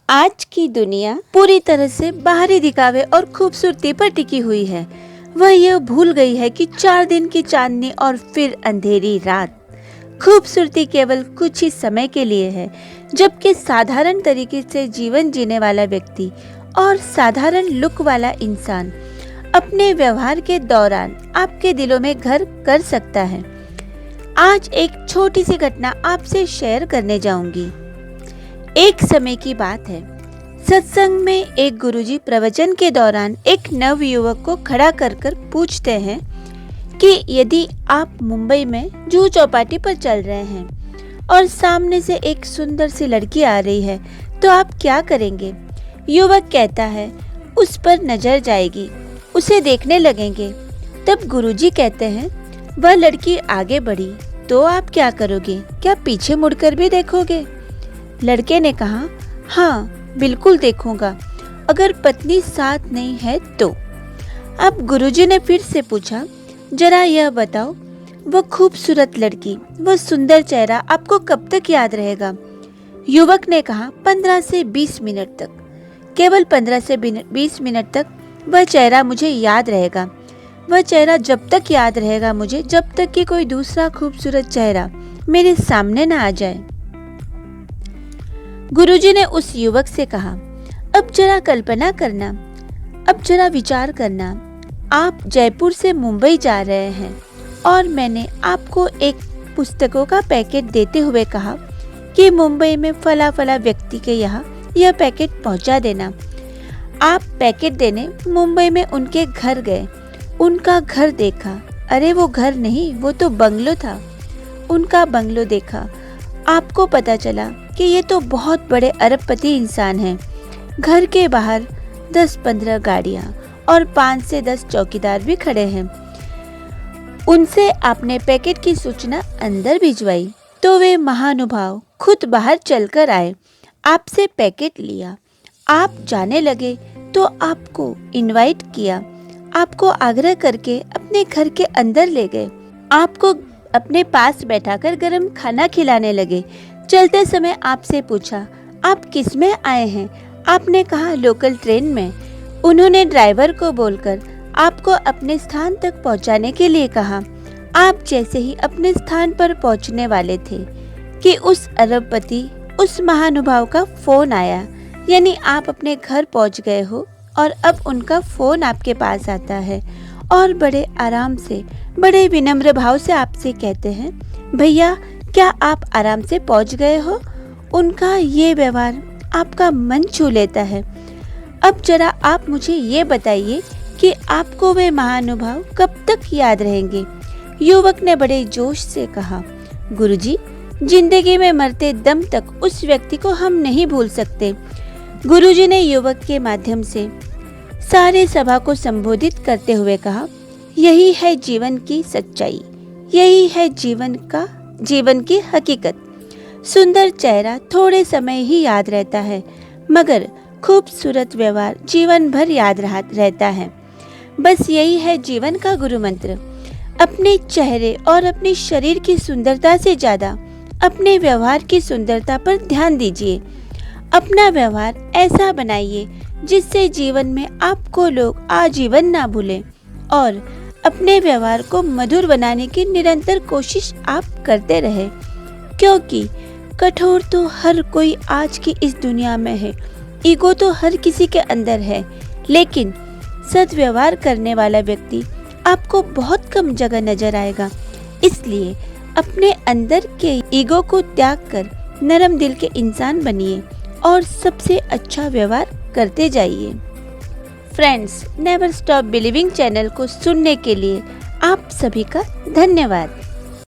आज की दुनिया पूरी तरह से बाहरी दिखावे और खूबसूरती पर टिकी हुई है। वह यह भूल गई है कि 4 दिन की चांदनी और फिर अंधेरी रात। खूबसूरती केवल कुछ ही समय के लिए है, जबकि साधारण तरीके से जीवन जीने वाला व्यक्ति और साधारण लुक वाला इंसान अपने व्यवहार के दौरान आपके दिलों में घर कर सकता है। आज एक छोटी सी घटना आपसे शेयर करने जाऊंगी। एक समय की बात है, सत्संग में एक गुरुजी प्रवचन के दौरान एक नव युवक को खड़ा कर पूछते हैं कि यदि आप मुंबई में जुहू चौपाटी पर चल रहे हैं और सामने से एक सुंदर सी लड़की आ रही है तो आप क्या करेंगे। युवक कहता है, उस पर नजर जाएगी, उसे देखने लगेंगे। तब गुरुजी कहते हैं, वह लड़की आगे बढ़ी तो आप क्या करोगे, क्या पीछे मुड़कर भी देखोगे। लड़के ने कहा, हाँ बिल्कुल देखूंगा, अगर पत्नी साथ नहीं है तो। अब गुरुजी ने फिर से पूछा, जरा यह बताओ, वह खूबसूरत लड़की, वह सुंदर चेहरा आपको कब तक याद रहेगा। युवक ने कहा, 15 से 20 मिनट तक। केवल 15 से 20 मिनट तक वह चेहरा मुझे याद रहेगा। वह चेहरा जब तक याद रहेगा मुझे, जब तक कि कोई दूसरा खूबसूरत चेहरा मेरे सामने ना आ जाए। गुरुजी ने उस युवक से कहा, अब जरा कल्पना करना, अब जरा विचार करना, आप जयपुर से मुंबई जा रहे हैं और मैंने आपको एक पुस्तकों का पैकेट देते हुए कहा कि मुंबई में फला फला व्यक्ति के यहाँ यह पैकेट पहुँचा देना। आप पैकेट देने मुंबई में उनके घर गए, उनका घर देखा। अरे वो घर नहीं, वो तो बंगलो था। उनका बंगलो देखा, आपको पता चला कि ये तो बहुत बड़े अरबपति इंसान हैं। घर के बाहर 10-15 गाड़ियाँ और 5 से 10 चौकीदार भी खड़े हैं। उनसे आपने पैकेट की सूचना अंदर भिजवाई तो वे महानुभाव खुद बाहर चलकर आए, आपसे पैकेट लिया। आप जाने लगे तो आपको इनवाइट किया, आपको आग्रह करके अपने घर के अंदर ले गए, आपको अपने पास बैठाकर गरम खाना खिलाने लगे। चलते समय आपसे पूछा, आप किस में आए हैं। आपने कहा, लोकल ट्रेन में। उन्होंने ड्राइवर को बोलकर आपको अपने स्थान तक पहुंचाने के लिए कहा। आप जैसे ही अपने स्थान पर पहुंचने वाले थे कि उस अरबपति, उस महानुभाव का फोन आया, यानी आप अपने घर पहुंच गए हो और अब उनका फोन आपके पास आता है और बड़े आराम से, बड़े विनम्र भाव से आपसे कहते हैं, भैया क्या आप आराम से पहुंच गए हो। उनका ये व्यवहार आपका मन छू लेता है। अब जरा आप मुझे ये बताइए कि आपको वे महानुभाव कब तक याद रहेंगे। युवक ने बड़े जोश से कहा, गुरुजी, जिंदगी में मरते दम तक उस व्यक्ति को हम नहीं भूल सकते। गुरुजी ने युवक के माध्यम से सारे सभा को संबोधित करते हुए कहा, यही है जीवन की सच्चाई, यही है जीवन की हकीकत। सुंदर चेहरा थोड़े समय ही याद रहता है, मगर खूबसूरत व्यवहार जीवन भर याद रहता है। बस यही है जीवन का गुरु मंत्र। अपने चेहरे और अपने शरीर की सुंदरता से ज्यादा अपने व्यवहार की सुंदरता पर ध्यान दीजिए। अपना व्यवहार ऐसा बनाइए जिससे जीवन में आपको लोग आजीवन ना भूलें और अपने व्यवहार को मधुर बनाने की निरंतर कोशिश आप करते रहे, क्योंकि कठोर तो हर कोई आज की इस दुनिया में है, ईगो तो हर किसी के अंदर है, लेकिन सद्व्यवहार करने वाला व्यक्ति आपको बहुत कम जगह नजर आएगा। इसलिए अपने अंदर के ईगो को त्याग कर नरम दिल के इंसान बनिए और सबसे अच्छा व्यवहार करते जाइए। Friends, never stop believing channel को सुनने के लिए आप सभी का धन्यवाद।